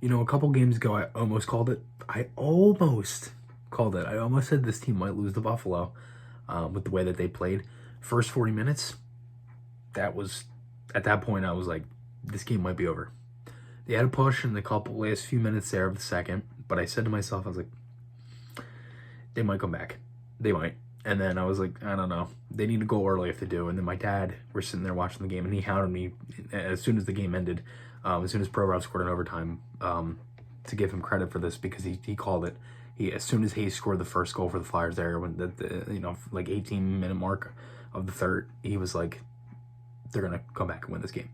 A couple games ago, I almost called it. I almost called it. I almost said this team might lose to Buffalo with the way that they played. First 40 minutes, at that point, I was like, this game might be over. They had a push in the last few minutes there of the second, but I said to myself, I was like, they might come back. They might. And then I was like, I don't know. They need to go early if they do. And then my dad, we're sitting there watching the game, and he hounded me as soon as the game ended, as soon as Provorov scored an overtime, to give him credit for this because he called it. As soon as Hayes scored the first goal for the Flyers there, when like 18-minute mark of the third, he was like, they're gonna come back and win this game.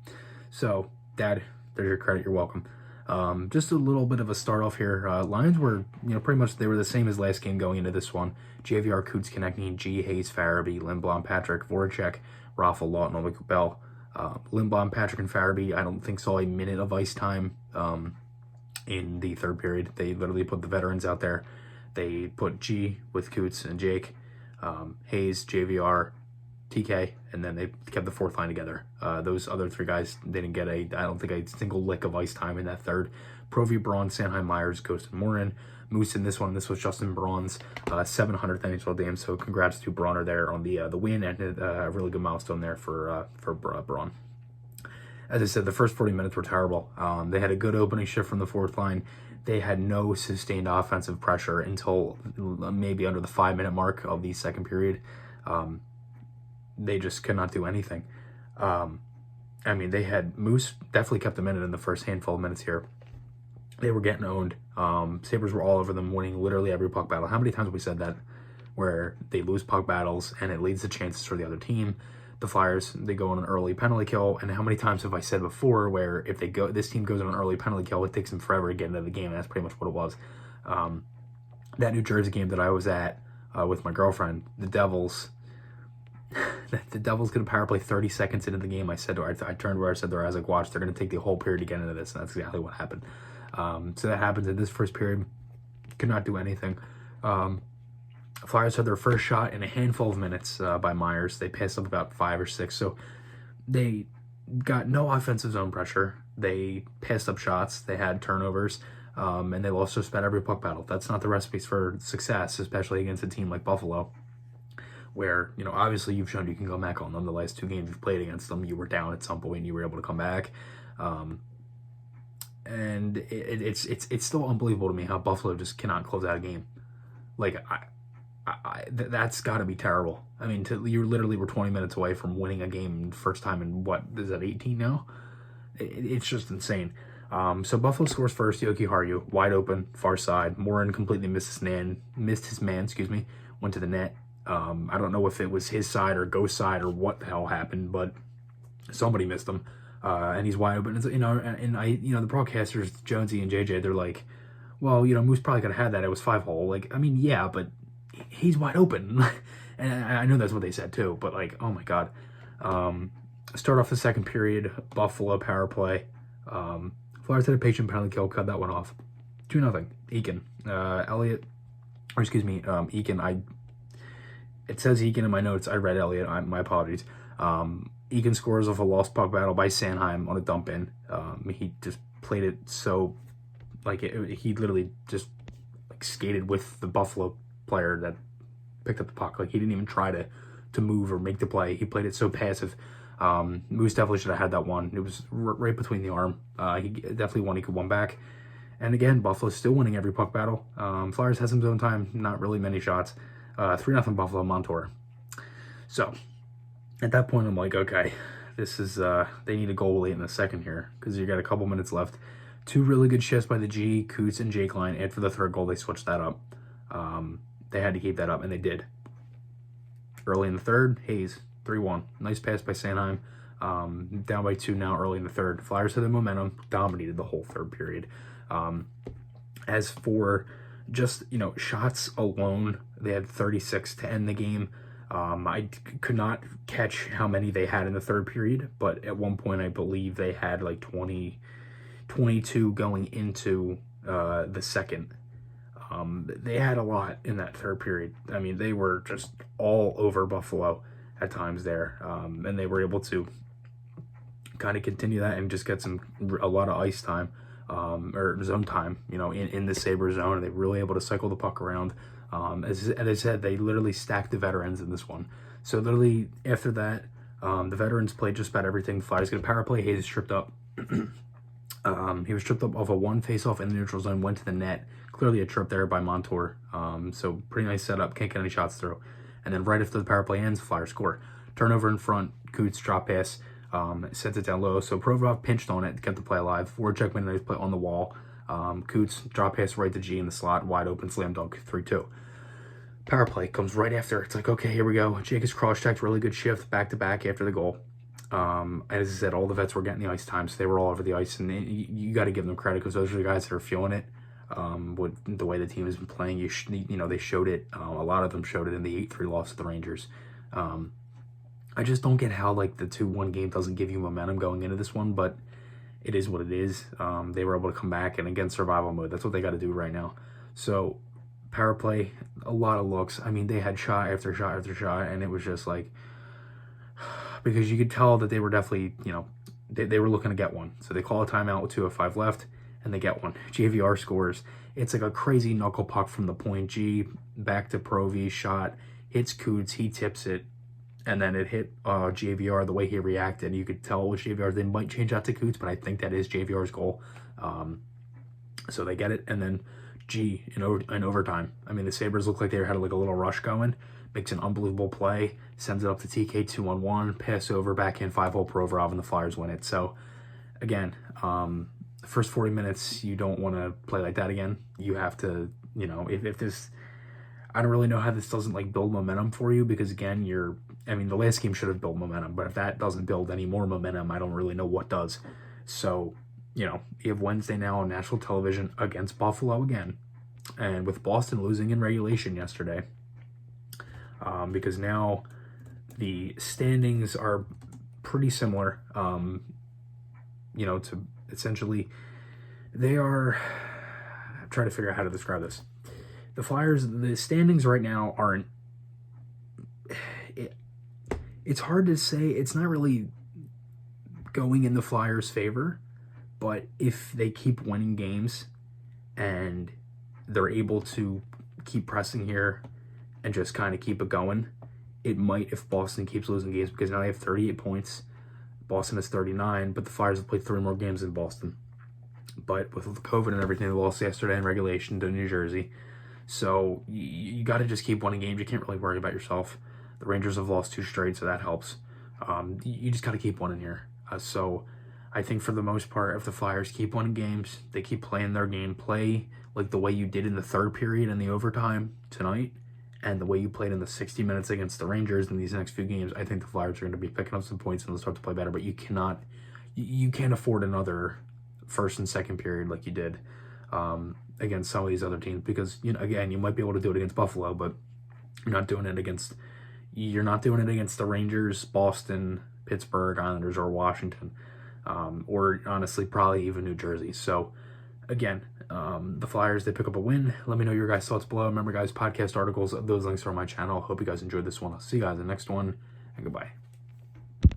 So, Dad, there's your credit. You're welcome. Just a little bit of a start off here. Lions were, pretty much they were the same as last game going into this one. JVR, Coots, Konechny, G, Hayes, Farabee, Lindblom, Patrick, Voracek, Raffle, Lawton, Olympic Bell. Lindblom, Patrick, and Farabee, I don't think saw a minute of ice time in the third period. They literally put the veterans out there. They put G with Coots and Jake, Hayes, JVR, TK, and then they kept the fourth line together. Those other three guys, they didn't get I don't think a single lick of ice time in that third. Provy, Braun, Sanheim, Myers, Ghost, and Morin. Moose in this one. This was Justin Braun's 700th NHL game. So congrats to Bronner there on the win, and a really good milestone there for Braun. As I said, the first 40 minutes were terrible. They had a good opening shift from the fourth line. They had no sustained offensive pressure until maybe under the 5-minute mark of the second period. They just could not do anything. They had Moose definitely kept them in the first handful of minutes here. They were getting owned. Sabres were all over them, winning literally every puck battle. How many times have we said that? Where they lose puck battles and it leads to chances for the other team. The Flyers, they go on an early penalty kill. And how many times have I said before where if this team goes on an early penalty kill, it takes them forever to get into the game. And that's pretty much what it was. That New Jersey game that I was at with my girlfriend, the Devils going to power play 30 seconds into the game. I said to her, I turned where I said to her, I was like, watch, they're going to take the whole period to get into this. And that's exactly what happened. So that happens in this first period. Could not do anything. Flyers had their first shot in a handful of minutes by Myers. They passed up about 5 or 6. So they got no offensive zone pressure. They passed up shots. They had turnovers. And they lost just about every puck battle. That's not the recipes for success, especially against a team like Buffalo, where, obviously you've shown you can go back on them. The last 2 games you've played against them, you were down at some point and you were able to come back. And it's still unbelievable to me how Buffalo just cannot close out a game. Like, that's got to be terrible. I mean, you literally were 20 minutes away from winning a game first time in, what, is that 18 now? It's just insane. So Buffalo scores first. Yoki Haru, wide open, far side. Morin completely missed his man, went to the net. I don't know if it was his side or Ghost side or what the hell happened, but somebody missed him. And he's wide open. The broadcasters, Jonesy and JJ, they're like, well, Moose probably could have had that. It was 5-hole. Like, I mean, yeah, but he's wide open. And I know that's what they said too, but like, oh my God. Start off the second period, Buffalo power play. Flyers had a patient penalty kill, cut that one off. 2-0. Eakin. Eakin. It says Eakin in my notes. I read Elliott. My apologies. Eakin scores off a lost puck battle by Sanheim on a dump in. He just played it so, like, he literally just like skated with the Buffalo player that picked up the puck. Like, he didn't even try to move or make the play. He played it so passive. Moose definitely should have had that one. It was right between the arm. He definitely won. He could win back. And again, Buffalo's still winning every puck battle. Flyers has some zone time, not really many shots. 3-0 Buffalo, Montour. So at that point, I'm like, okay, this is, they need a goal late in the second here because you got a couple minutes left. 2 really good shifts by the G, Coots, and Jake line. And for the third goal, they switched that up. They had to keep that up, and they did. Early in the third, Hayes, 3-1. Nice pass by Sanheim. Down by 2 now early in the third. Flyers had the momentum, dominated the whole third period. As for just, shots alone, they had 36 to end the game. I could not catch how many they had in the third period, but at one point I believe they had like 22 going into the second. They had a lot in that third period. I mean, they were just all over Buffalo at times there, and they were able to kind of continue that and just get a lot of ice time. or zone time, in the Sabres zone, and they were really able to cycle the puck around. As I said, they literally stacked the veterans in this one. So literally after that, the veterans played just about everything. The Flyers get a power play. Hayes is tripped up. He was tripped up off a one face-off in the neutral zone, went to the net. Clearly a trip there by Montour. So pretty nice setup. Can't get any shots through. And then right after the power play ends, the Flyers score. Turnover in front. Coots drop pass. Sets it down low. So Provorov pinched on it, kept the play alive. Voracek made a nice play on the wall. Coots drop pass right to G in the slot. Wide open slam dunk. 3-2. Power play comes right after. It's like, okay, here we go. Jake is cross-checked. Really good shift. Back-to-back after the goal. As I said, all the vets were getting the ice time, so they were all over the ice, and you got to give them credit because those are the guys that are feeling it. With the way the team has been playing, they showed it. A lot of them showed it in the 8-3 loss to the Rangers. I just don't get how like the 2-1 game doesn't give you momentum going into this one, but it is what it is. They were able to come back, and again, survival mode. That's what they got to do right now. So power play, a lot of looks. I mean, they had shot after shot after shot, and it was just like, because you could tell that they were definitely, they were looking to get one. So they call a timeout with 2:05 left, and they get one. JVR scores. It's like a crazy knuckle puck from the point. G back to Provi, shot, hits Coots, he tips it, and then it hit JVR. The way he reacted, you could tell it was JVR. They might change out to Coots, but I think that is JVR's goal. So they get it, and then G in overtime. I mean, the Sabres looked like they had like a little rush going. Makes an unbelievable play, sends it up to TK 2-on-1, pass over, backhand 5-hole Provorov, and the Flyers win it. So, again, the first 40 minutes, you don't want to play like that again. You have to, if this, I don't really know how this doesn't like build momentum for you because, again, the last game should have built momentum, but if that doesn't build any more momentum, I don't really know what does. So, you have Wednesday now on national television against Buffalo again, and with Boston losing in regulation yesterday. Because now the standings are pretty similar, to essentially they are, I'm trying to figure out how to describe this. The Flyers, the standings right now aren't, it's hard to say, it's not really going in the Flyers' favor, but if they keep winning games and they're able to keep pressing here and just kind of keep it going, it might if Boston keeps losing games, because now they have 38 points. Boston has 39, but the Flyers have played 3 more games than Boston. But with COVID and everything, they lost yesterday in regulation to New Jersey. So you got to just keep winning games. You can't really worry about yourself. The Rangers have lost 2 straight, so that helps. You just got to keep winning here. So I think for the most part, if the Flyers keep winning games, they keep playing their game, play like the way you did in the third period and the overtime tonight, and the way you played in the 60 minutes against the Rangers in these next few games, I think the Flyers are going to be picking up some points and they'll start to play better. But you can't afford another first and second period like you did against some of these other teams, because again, you might be able to do it against Buffalo, but you're not doing it against the Rangers, Boston, Pittsburgh, Islanders, or Washington, or honestly probably even New Jersey. So again, the Flyers, they pick up a win. Let me know your guys' thoughts below. Remember, guys, podcast articles, those links are on my channel. Hope you guys enjoyed this one. I'll see you guys in the next one, and goodbye.